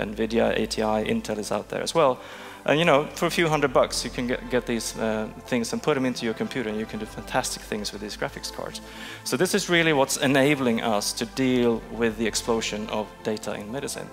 NVIDIA, ATI, Intel is out there as well. And you know, for a few $100 you can get these things and put them into your computer, and you can do fantastic things with these graphics cards. So this is really what's enabling us to deal with the explosion of data in medicine,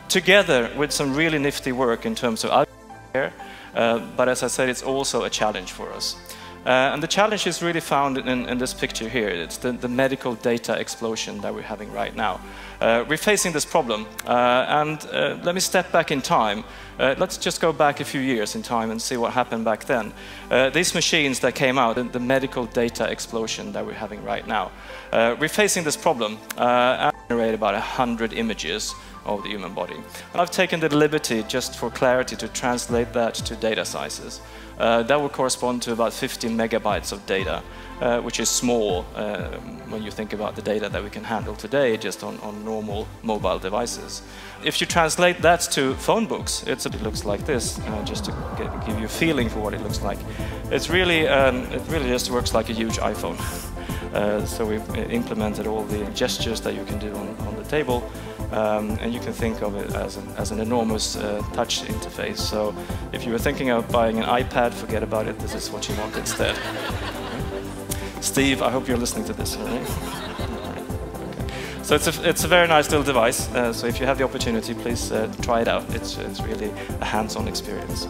together with some really nifty work in terms of care. But as I said, it's also a challenge for us. And the challenge is really found in this picture here. It's the medical data explosion that we're having right now. We're facing this problem, and let me step back in time. Let's just go back a few years in time and see what happened back then. These machines that came out, the medical data explosion that we're having right now. We're facing this problem and generate about 100 images of the human body. And I've taken the liberty, just for clarity, to translate that to data sizes. That would correspond to about 50 megabytes of data, which is small when you think about the data that we can handle today just on normal mobile devices. If you translate that to phone books, it looks like this, just to give you a feeling for what it looks like. It really just works like a huge iPhone. So we've implemented all the gestures that you can do on the table, and you can think of it as an enormous touch interface. So if you were thinking of buying an iPad, forget about it. This is what you want instead. Steve, I hope you're listening to this. All right? Okay. So it's a very nice little device. So if you have the opportunity, please try it out. It's really a hands-on experience.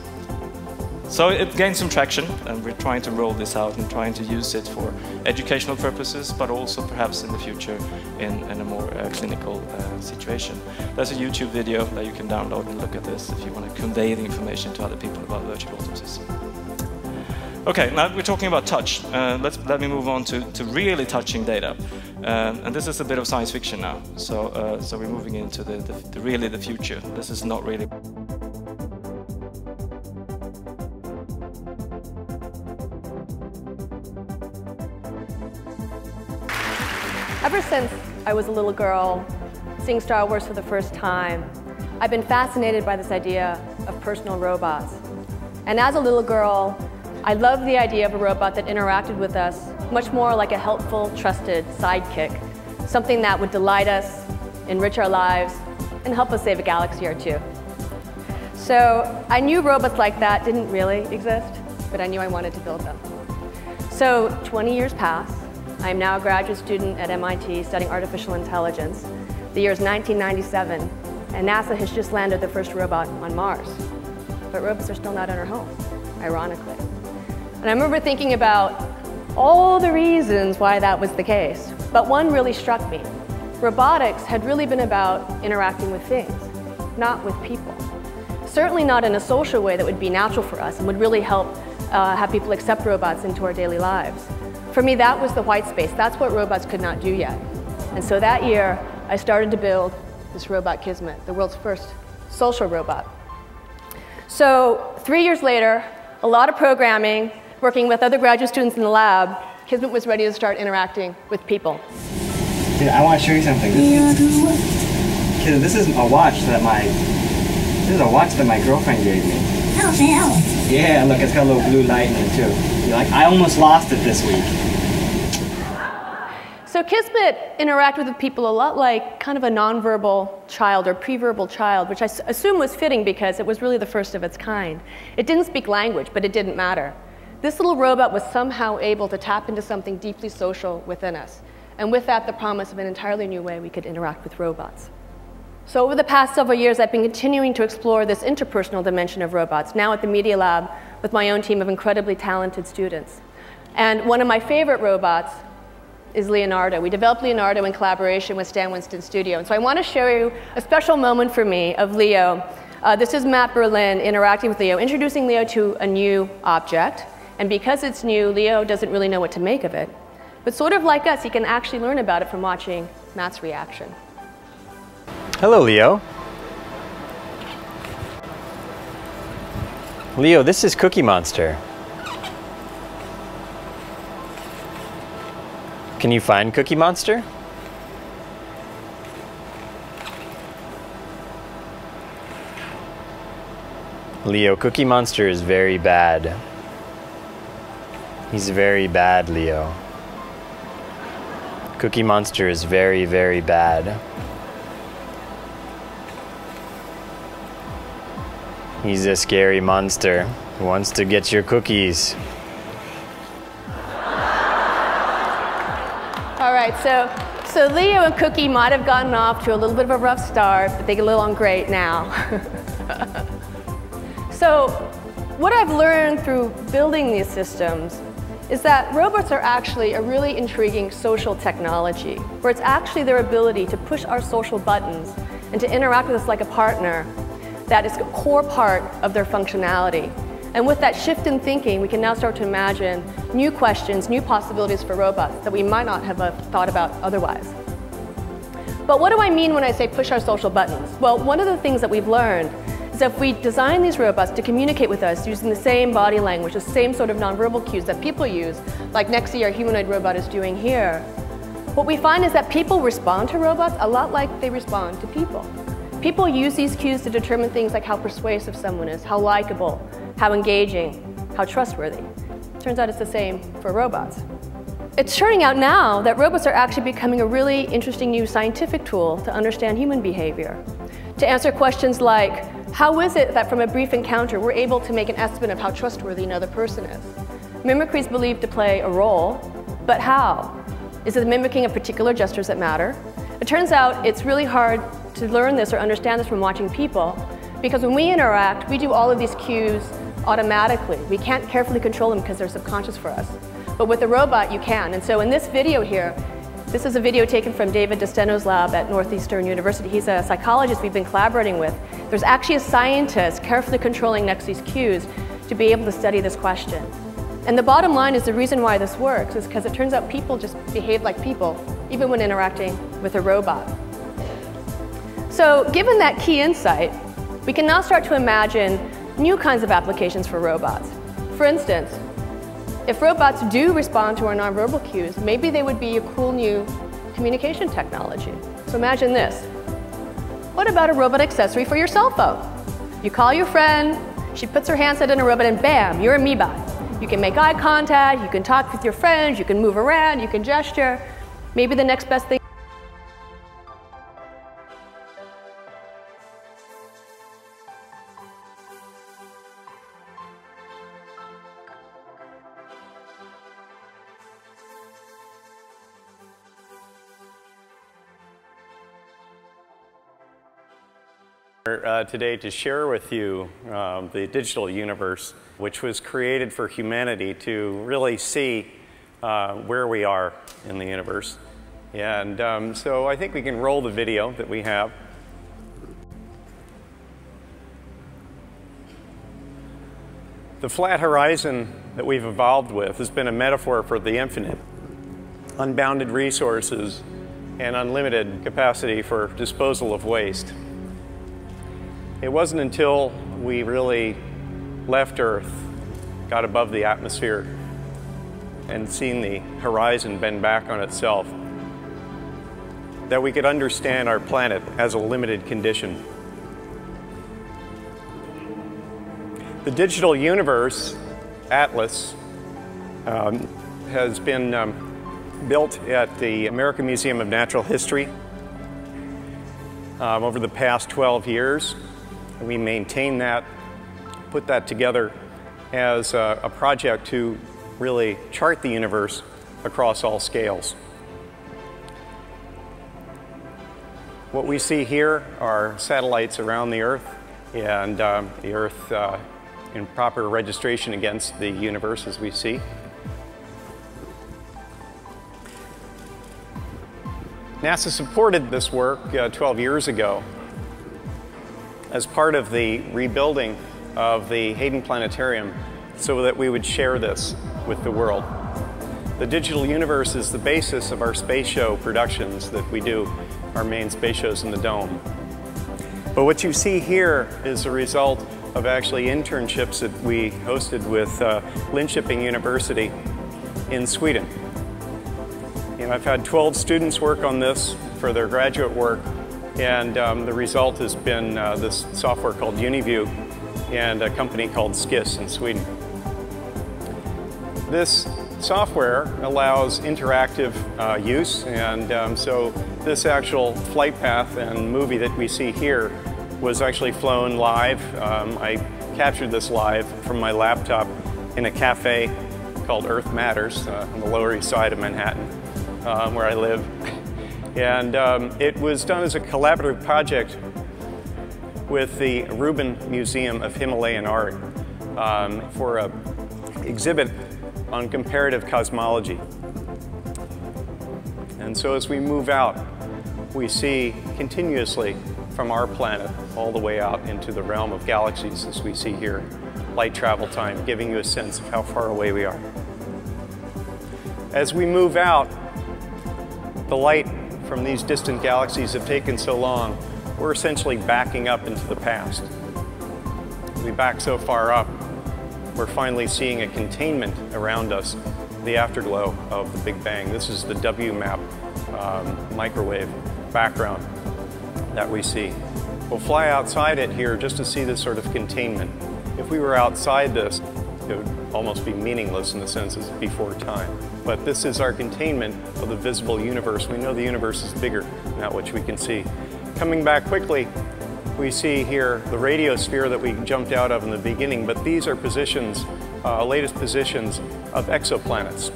So it gained some traction, and we're trying to roll this out and trying to use it for educational purposes, but also perhaps in the future in a more clinical situation. There's a YouTube video that you can download and look at this if you want to convey the information to other people about virtual autopsies. Okay, now we're talking about touch. Let me move on to really touching data. And this is a bit of science fiction now. So we're moving into really the future. This is not really... Ever since I was a little girl, seeing Star Wars for the first time, I've been fascinated by this idea of personal robots. And as a little girl, I loved the idea of a robot that interacted with us much more like a helpful, trusted sidekick, something that would delight us, enrich our lives, and help us save a galaxy or two. So I knew robots like that didn't really exist, but I knew I wanted to build them. So 20 years pass. I am now a graduate student at MIT studying artificial intelligence. The year is 1997, and NASA has just landed the first robot on Mars. But robots are still not in our home, ironically. And I remember thinking about all the reasons why that was the case. But one really struck me. Robotics had really been about interacting with things, not with people. Certainly not in a social way that would be natural for us and would really help have people accept robots into our daily lives. For me, that was the white space. That's what robots could not do yet. And so that year, I started to build this robot Kismet, the world's first social robot. So 3 years later, a lot of programming, working with other graduate students in the lab, Kismet was ready to start interacting with people. Dude, I want to show you something. This is a watch that my girlfriend gave me. Oh, hell. Yeah, look, it's got a little blue light in it too. You're like, I almost lost it this week. So Kismet interacted with people a lot like kind of a nonverbal child or preverbal child, which I assume was fitting because it was really the first of its kind. It didn't speak language, but it didn't matter. This little robot was somehow able to tap into something deeply social within us. And with that, the promise of an entirely new way we could interact with robots. So over the past several years, I've been continuing to explore this interpersonal dimension of robots, now at the Media Lab with my own team of incredibly talented students. And one of my favorite robots is Leonardo. We developed Leonardo in collaboration with Stan Winston Studio. And so I want to show you a special moment for me of Leo. This is Matt Berlin interacting with Leo, introducing Leo to a new object. And because it's new, Leo doesn't really know what to make of it. But sort of like us, he can actually learn about it from watching Matt's reaction. Hello, Leo. Leo, this is Cookie Monster. Can you find Cookie Monster? Leo, Cookie Monster is very bad. He's very bad, Leo. Cookie Monster is very, very bad. He's a scary monster who wants to get your cookies. All right, so Leo and Cookie might have gotten off to a little bit of a rough start, but they get along great now. So what I've learned through building these systems is that robots are actually a really intriguing social technology, where it's actually their ability to push our social buttons and to interact with us like a partner that is a core part of their functionality. And with that shift in thinking, we can now start to imagine new questions, new possibilities for robots that we might not have thought about otherwise. But what do I mean when I say push our social buttons? Well, one of the things that we've learned is that if we design these robots to communicate with us using the same body language, the same sort of nonverbal cues that people use, like Nexi, our humanoid robot, is doing here, what we find is that people respond to robots a lot like they respond to people. People use these cues to determine things like how persuasive someone is, how likable, how engaging, how trustworthy. Turns out it's the same for robots. It's turning out now that robots are actually becoming a really interesting new scientific tool to understand human behavior. To answer questions like, how is it that from a brief encounter we're able to make an estimate of how trustworthy another person is? Mimicry is believed to play a role, but how? Is it mimicking of particular gestures that matter? It turns out it's really hard to learn this or understand this from watching people, because when we interact, we do all of these cues automatically. We can't carefully control them because they're subconscious for us. But with a robot, you can. And so in this video here, this is a video taken from David DeSteno's lab at Northeastern University. He's a psychologist we've been collaborating with. There's actually a scientist carefully controlling Nexi's cues to be able to study this question. And the bottom line is the reason why this works is because it turns out people just behave like people, even when interacting with a robot. So given that key insight, we can now start to imagine new kinds of applications for robots. For instance, if robots do respond to our nonverbal cues, maybe they would be a cool new communication technology. So imagine this. What about a robot accessory for your cell phone? You call your friend, she puts her handset in a robot, and bam, you're amoeba. You can make eye contact, you can talk with your friends, you can move around, you can gesture. Maybe the next best thing. Today to share with you the digital universe, which was created for humanity to really see where we are in the universe. And so I think we can roll the video that we have. The flat horizon that we've evolved with has been a metaphor for the infinite, unbounded resources, and unlimited capacity for disposal of waste. It wasn't until we really left Earth, got above the atmosphere, and seen the horizon bend back on itself, that we could understand our planet as a limited condition. The digital universe, Atlas, has been built at the American Museum of Natural History over the past 12 years. We maintain that, put that together as a project to really chart the universe across all scales. What we see here are satellites around the Earth, and the Earth in proper registration against the universe as we see. NASA supported this work 12 years ago as part of the rebuilding of the Hayden Planetarium so that we would share this with the world. The digital universe is the basis of our space show productions that we do, our main space shows in the Dome. But what you see here is a result of actually internships that we hosted with Linköping University in Sweden. And I've had 12 students work on this for their graduate work, and the result has been this software called UniView and a company called Skis in Sweden. This software allows interactive use, and so this actual flight path and movie that we see here was actually flown live. I captured this live from my laptop in a cafe called Earth Matters on the Lower East Side of Manhattan, where I live. And it was done as a collaborative project with the Rubin Museum of Himalayan Art for an exhibit on comparative cosmology. And so as we move out, we see continuously from our planet all the way out into the realm of galaxies, as we see here, light travel time, giving you a sense of how far away we are. As we move out, the light from these distant galaxies have taken so long, we're essentially backing up into the past. We back so far up, we're finally seeing a containment around us, the afterglow of the Big Bang. This is the WMAP microwave background that we see. We'll fly outside it here just to see this sort of containment. If we were outside this, it would almost be meaningless in the sense it's before time. But this is our containment of the visible universe. We know the universe is bigger than that which we can see. Coming back quickly, we see here the radiosphere that we jumped out of in the beginning, but these are positions, latest positions of exoplanets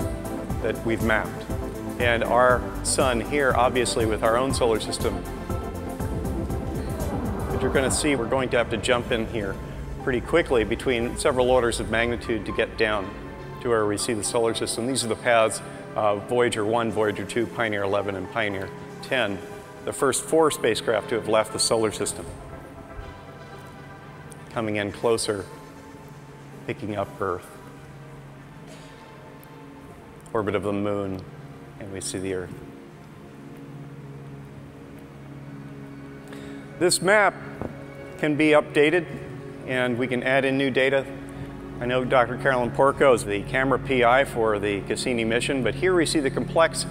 that we've mapped. And our sun here, obviously with our own solar system, as you're going to see, we're going to have to jump in here pretty quickly between several orders of magnitude to get down to where we see the solar system. These are the paths of Voyager 1, Voyager 2, Pioneer 11, and Pioneer 10, the first 4 spacecraft to have left the solar system. Coming in closer, picking up Earth. Orbit of the moon, and we see the Earth. This map can be updated, and we can add in new data. I know Dr. Carolyn Porco is the camera PI for the Cassini mission, but here we see the complex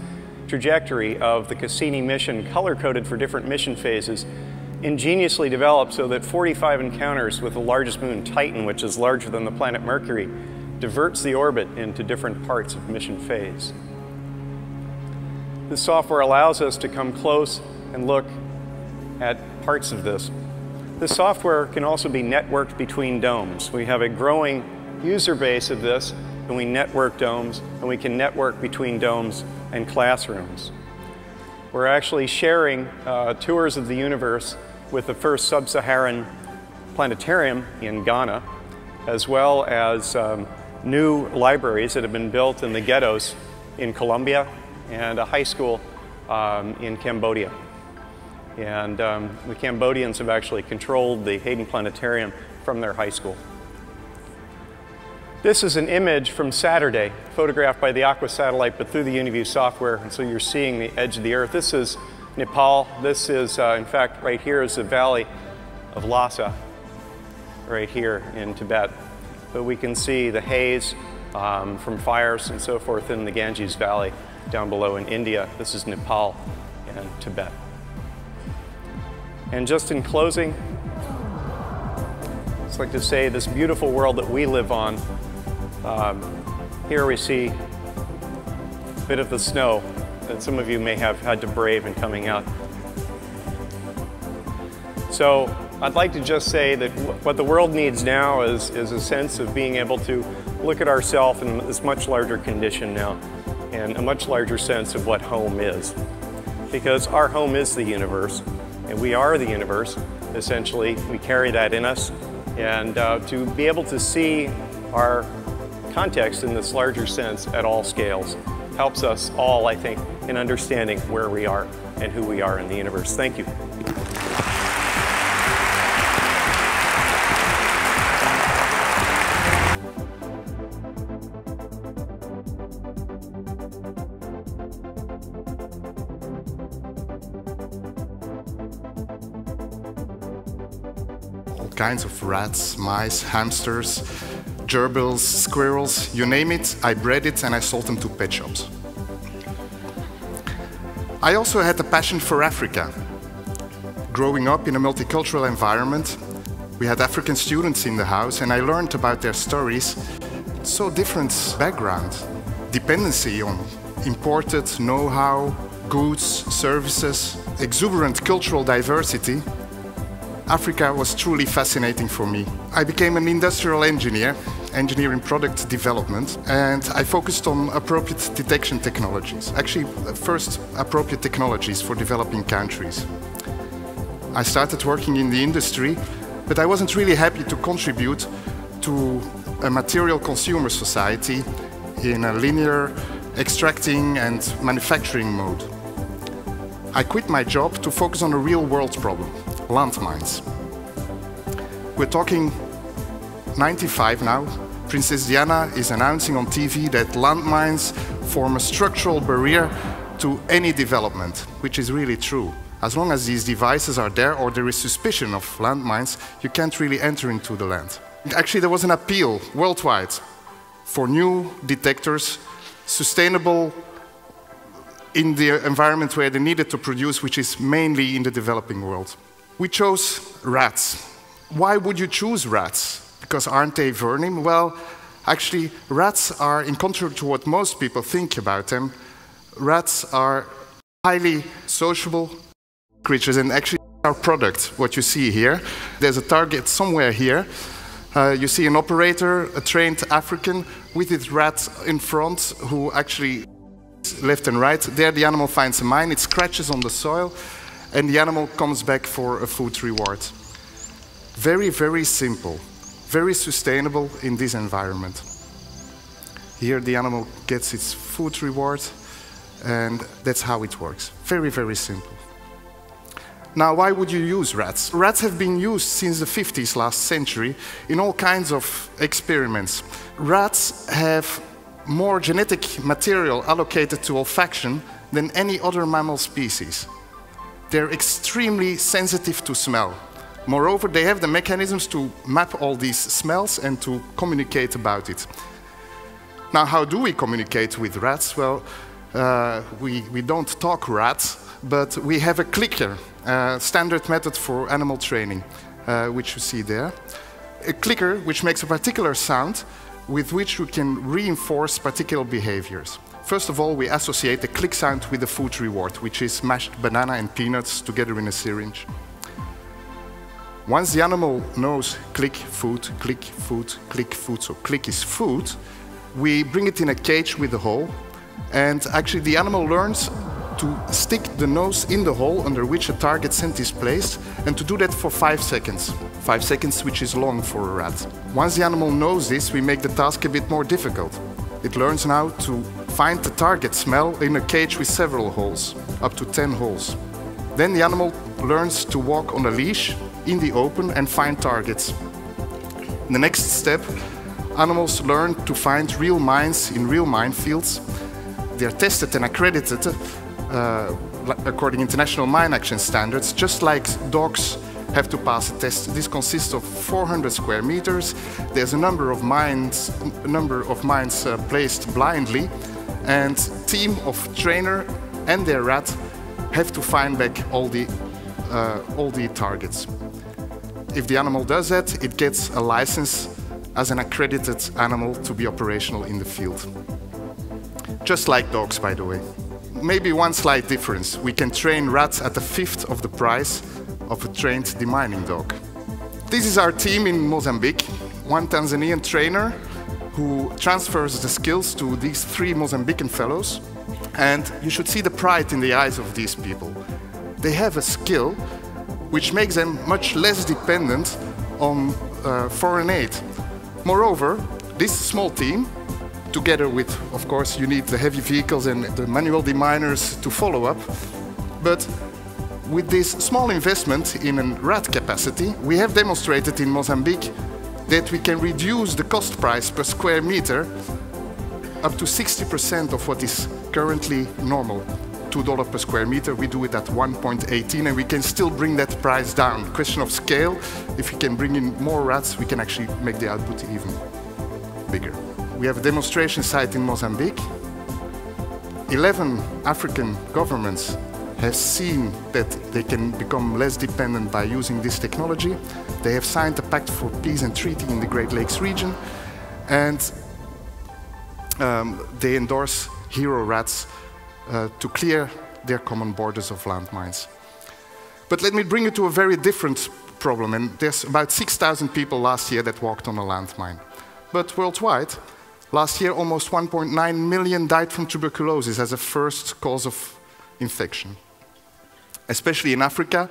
trajectory of the Cassini mission, color-coded for different mission phases, ingeniously developed so that 45 encounters with the largest moon, Titan, which is larger than the planet Mercury, diverts the orbit into different parts of mission phase. This software allows us to come close and look at parts of this. This software can also be networked between domes. We have a growing user base of this, and we network domes, and we can network between domes and classrooms. We're actually sharing tours of the universe with the first sub-Saharan planetarium in Ghana, as well as new libraries that have been built in the ghettos in Colombia and a high school in Cambodia. And the Cambodians have actually controlled the Hayden Planetarium from their high school. This is an image from Saturday, photographed by the Aqua satellite, but through the UniView software, and so you're seeing the edge of the Earth. This is Nepal. This is, in fact, right here is the valley of Lhasa, right here in Tibet. But we can see the haze from fires and so forth in the Ganges Valley down below in India. This is Nepal and Tibet. And just in closing, I'd just like to say this beautiful world that we live on, here we see a bit of the snow that some of you may have had to brave in coming out. So I'd like to just say that what the world needs now is a sense of being able to look at ourselves in this much larger condition now, and a much larger sense of what home is. Because our home is the universe, and we are the universe, essentially. We carry that in us, and to be able to see our context in this larger sense at all scales helps us all, I think, in understanding where we are and who we are in the universe. Thank you. All kinds of rats, mice, hamsters, gerbils, squirrels, you name it, I bred it and I sold them to pet shops. I also had a passion for Africa. Growing up in a multicultural environment, we had African students in the house and I learned about their stories. So different background, dependency on imported know-how, goods, services, exuberant cultural diversity. Africa was truly fascinating for me. I became an industrial engineer, engineering product development, and I focused on appropriate detection technologies. Actually, first appropriate technologies for developing countries. I started working in the industry, but I wasn't really happy to contribute to a material consumer society in a linear extracting and manufacturing mode. I quit my job to focus on a real world problem, landmines. We're talking 95 now. Princess Diana is announcing on TV that landmines form a structural barrier to any development, which is really true. As long as these devices are there or there is suspicion of landmines, you can't really enter into the land. Actually, there was an appeal worldwide for new detectors, sustainable in the environment where they needed to produce, which is mainly in the developing world. We chose rats. Why would you choose rats? Because aren't they vermin? Well, actually, rats are, in contrary to what most people think about them, rats are highly sociable creatures, and actually our product, what you see here, there's a target somewhere here. You see an operator, a trained African, with his rat in front, who actually left and right. There the animal finds a mine, it scratches on the soil, and the animal comes back for a food reward. Very, very simple, very sustainable in this environment. Here the animal gets its food reward, and that's how it works. Very, very simple. Now, why would you use rats? Rats have been used since the 50s last century in all kinds of experiments. Rats have more genetic material allocated to olfaction than any other mammal species. They're extremely sensitive to smell. Moreover, they have the mechanisms to map all these smells and to communicate about it. Now, how do we communicate with rats? Well, we don't talk rats, but we have a clicker, standard method for animal training, which you see there. A clicker which makes a particular sound with which we can reinforce particular behaviors. First of all, we associate the click sound with the food reward, which is mashed banana and peanuts together in a syringe. Once the animal knows click, food, so click is food, we bring it in a cage with a hole, and actually the animal learns to stick the nose in the hole under which a target scent is placed, and to do that for 5 seconds. 5 seconds, which is long for a rat. Once the animal knows this, we make the task a bit more difficult. It learns now to find the target smell in a cage with several holes, up to 10 holes. Then the animal learns to walk on a leash in the open and find targets. In the next step, animals learn to find real mines in real minefields. They are tested and accredited according to international mine action standards, just like dogs have to pass a test. This consists of 400 square meters. There's a number of mines placed blindly, and team of trainer and their rat have to find back all the targets. If the animal does that, it gets a license as an accredited animal to be operational in the field. Just like dogs, by the way. Maybe one slight difference. We can train rats at a fifth of the price of a trained demining dog. This is our team in Mozambique. One Tanzanian trainer who transfers the skills to these 3 Mozambican fellows. And you should see the pride in the eyes of these people. They have a skill which makes them much less dependent on foreign aid. Moreover, this small team, together with, of course, you need the heavy vehicles and the manual deminers to follow up. But with this small investment in a rat capacity, we have demonstrated in Mozambique that we can reduce the cost price per square meter up to 60% of what is currently normal. $2 per square meter, we do it at 1.18, and we can still bring that price down. Question of scale, if we can bring in more rats, we can actually make the output even bigger. We have a demonstration site in Mozambique. 11 African governments have seen that they can become less dependent by using this technology. They have signed a pact for peace and treaty in the Great Lakes region, and they endorse hero rats to clear their common borders of landmines. But let me bring you to a very different problem, and there's about 6,000 people last year that walked on a landmine. But worldwide, last year almost 1.9 million died from tuberculosis as a first cause of infection. Especially in Africa,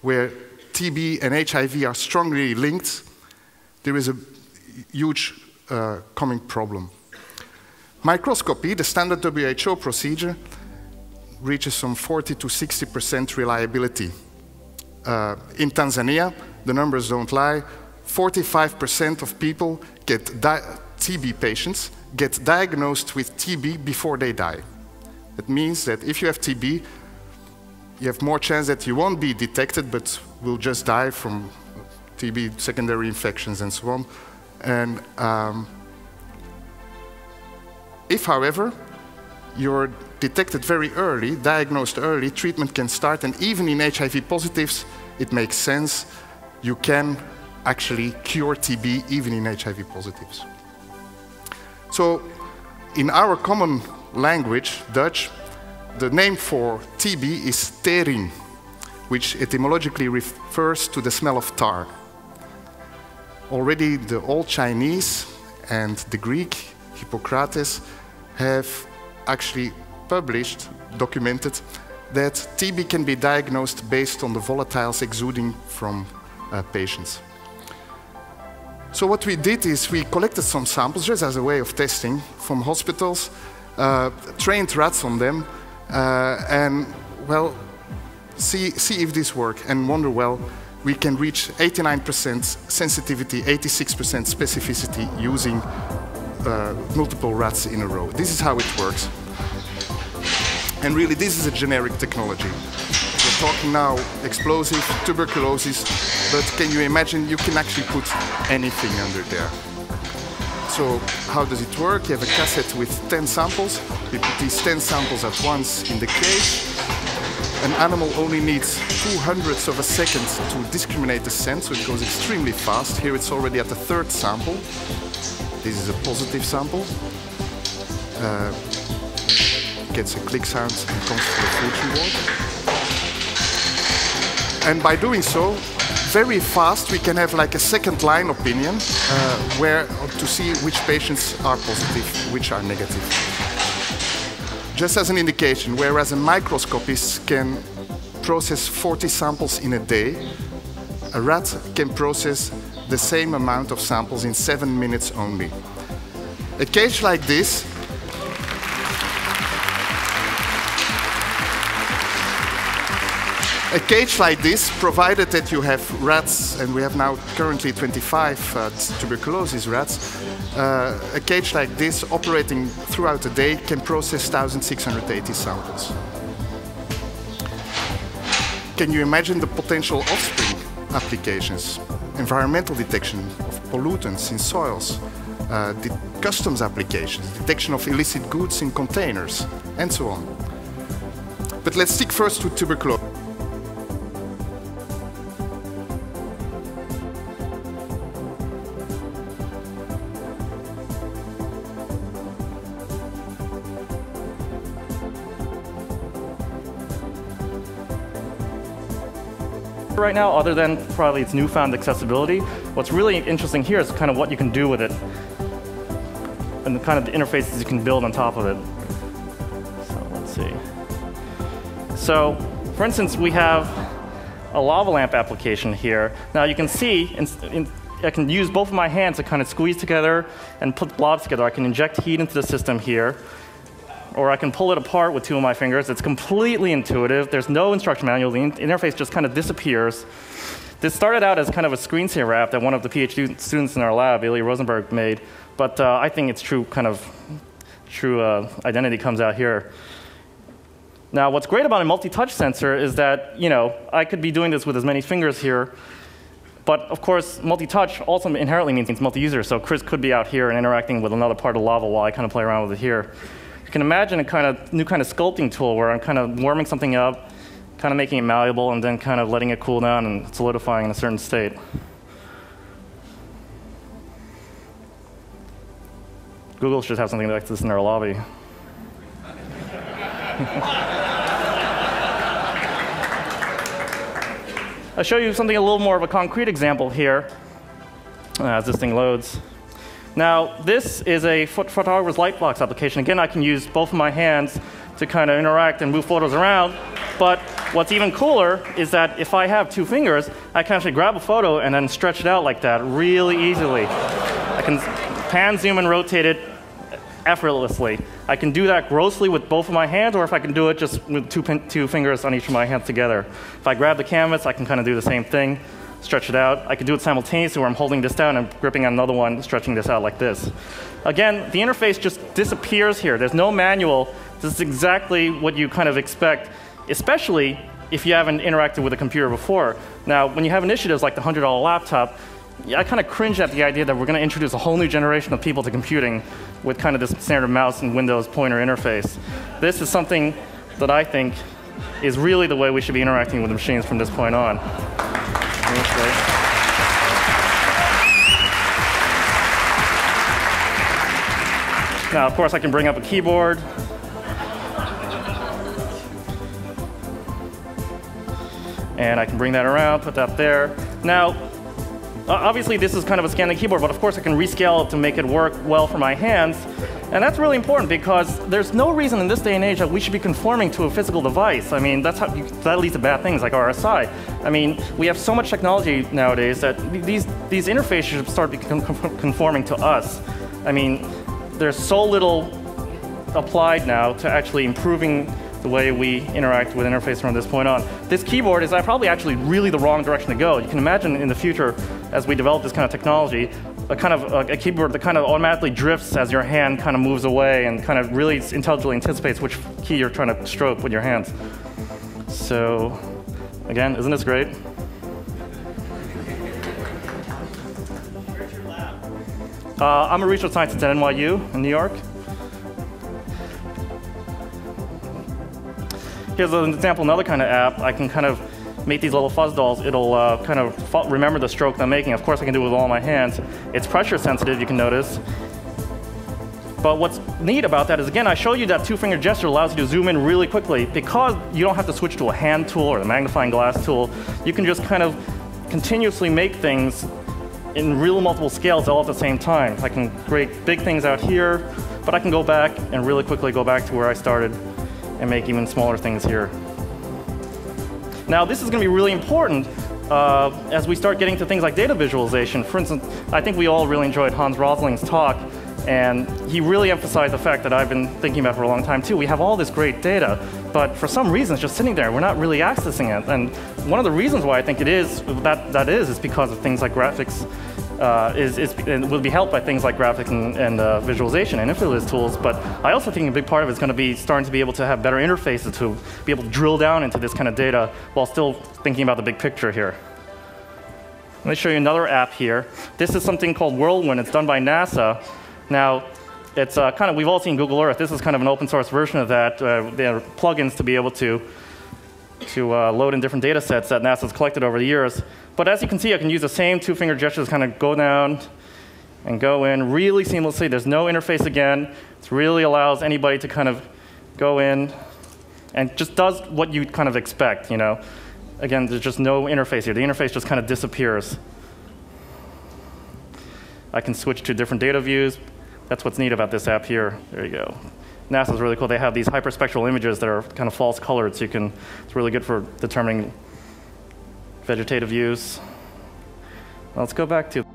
where TB and HIV are strongly linked, there is a huge coming problem. Microscopy, the standard WHO procedure, reaches some 40 to 60% reliability. In Tanzania, the numbers don't lie, 45% of people TB patients get diagnosed with TB before they die. That means that if you have TB, you have more chance that you won't be detected, but will just die from TB, secondary infections, and so on. And if, however, you're detected very early, diagnosed early, treatment can start, and even in HIV positives, it makes sense. You can actually cure TB even in HIV positives. So, in our common language, Dutch, the name for TB is tering, which etymologically refers to the smell of tar. Already the old Chinese and the Greek, Hippocrates, have actually published, documented, that TB can be diagnosed based on the volatiles exuding from patients. So what we did is we collected some samples just as a way of testing from hospitals, trained rats on them, and well, see if this works, and wonder, well, we can reach 89% sensitivity, 86% specificity using multiple rats in a row. This is how it works. And really, this is a generic technology. We're talking now explosive, tuberculosis, but can you imagine you can actually put anything under there. So how does it work? You have a cassette with 10 samples. You put these 10 samples at once in the cage. An animal only needs 2/100ths of a second to discriminate the scent, so it goes extremely fast. Here it's already at the 3rd sample. This is a positive sample. Gets a click sound and comes to the filtering ward. And by doing so, very fast we can have like a second line opinion where to see which patients are positive, which are negative. Just as an indication, whereas a microscopist can process 40 samples in a day, a rat can process the same amount of samples in 7 minutes only. A cage like this provided that you have rats, and we have now currently 25 tuberculosis rats, a cage like this operating throughout the day can process 1,680 samples. Can you imagine the potential offspring applications? Environmental detection of pollutants in soils, the customs applications, detection of illicit goods in containers, and so on. But let's stick first to tuberculosis. Right now, other than probably its newfound accessibility, what's really interesting here is kind of what you can do with it and the kind of the interfaces you can build on top of it. So let's see. So, for instance, we have a lava lamp application here. Now you can see, I can use both of my hands to kind of squeeze together and put blobs together. I can inject heat into the system here, or I can pull it apart with 2 of my fingers. It's completely intuitive. There's no instruction manual. The interface just kind of disappears. This started out as kind of a screensaver app that one of the PhD students in our lab, Ilya Rosenberg, made. But I think its true identity comes out here. Now, what's great about a multi-touch sensor is that, I could be doing this with as many fingers here. But of course, multi-touch also inherently means multi-user. So Chris could be out here and interacting with another part of lava while I kind of play around with it here. You can imagine a new kind of sculpting tool where I'm kind of warming something up, kind of making it malleable, and then kind of letting it cool down and solidifying in a certain state. Google should have something like this in their lobby. I'll show you something a little more of a concrete example here as this thing loads. Now, this is a photographer's lightbox application. Again, I can use both of my hands to kind of interact and move photos around. But what's even cooler is that if I have 2 fingers, I can actually grab a photo and then stretch it out like that really easily. I can pan, zoom, and rotate it effortlessly. I can do that grossly with both of my hands, or if I can do it just with two fingers on each of my hands together. If I grab the canvas, I can kind of do the same thing, stretch it out. I can do it simultaneously where I'm holding this down and gripping on another one, stretching this out like this. Again, the interface just disappears here. There's no manual. This is exactly what you kind of expect, especially if you haven't interacted with a computer before. Now, when you have initiatives like the $100 laptop, I kind of cringe at the idea that we're going to introduce a whole new generation of people to computing with kind of this standard mouse and Windows pointer interface. This is something that I think is really the way we should be interacting with machines from this point on. Now, of course, I can bring up a keyboard. And I can bring that around, put that there. Now, obviously, this is kind of a scanning keyboard, but of course, I can rescale it to make it work well for my hands. And that's really important because there's no reason in this day and age that we should be conforming to a physical device. I mean, that leads to bad things like RSI. I mean, we have so much technology nowadays that these interfaces should start conforming to us. I mean, there's so little applied now to actually improving the way we interact with interface from this point on. This keyboard is probably actually really the wrong direction to go. You can imagine in the future, as we develop this kind of technology, a keyboard that kind of automatically drifts as your hand kind of moves away and kind of really intelligently anticipates which key you're trying to stroke with your hands. So, again, isn't this great? Where's your lab? I'm a research scientist at NYU in New York. Here's an example, another kind of app. I can kind of make these little fuzz dolls. It'll kind of remember the stroke I'm making. Of course, I can do it with all my hands. It's pressure sensitive, you can notice. But what's neat about that is, again, I show you that 2-finger gesture allows you to zoom in really quickly. Because you don't have to switch to a hand tool or the magnifying glass tool, you can just kind of continuously make things in real multiple scales all at the same time. I can create big things out here, but I can go back and really quickly go back to where I started and make even smaller things here. Now, this is going to be really important as we start getting to things like data visualization. For instance, I think we all really enjoyed Hans Rosling's talk, and he really emphasized the fact that I've been thinking about for a long time too. We have all this great data, but for some reason it's just sitting there. We're not really accessing it. And one of the reasons why I think it is that is because of things like graphics. It will be helped by things like graphics and visualization and influence tools, but I also think a big part of it is going to be starting to be able to have better interfaces to be able to drill down into this kind of data while still thinking about the big picture here. Let me show you another app here. This is something called Whirlwind. It's done by NASA. Now, it's kind of, we've all seen Google Earth. This is kind of an open source version of that. There are plugins to be able to load in different data sets that NASA's collected over the years. But as you can see, I can use the same 2-finger gestures, kind of go down and go in really seamlessly. There's no interface again. It really allows anybody to kind of go in and just does what you kind of expect, you know. Again, there's just no interface here. The interface just kind of disappears. I can switch to different data views. That's what's neat about this app here. There you go. NASA's really cool. They have these hyperspectral images that are kind of false colored, so it's really good for determining vegetative views. Let's go back to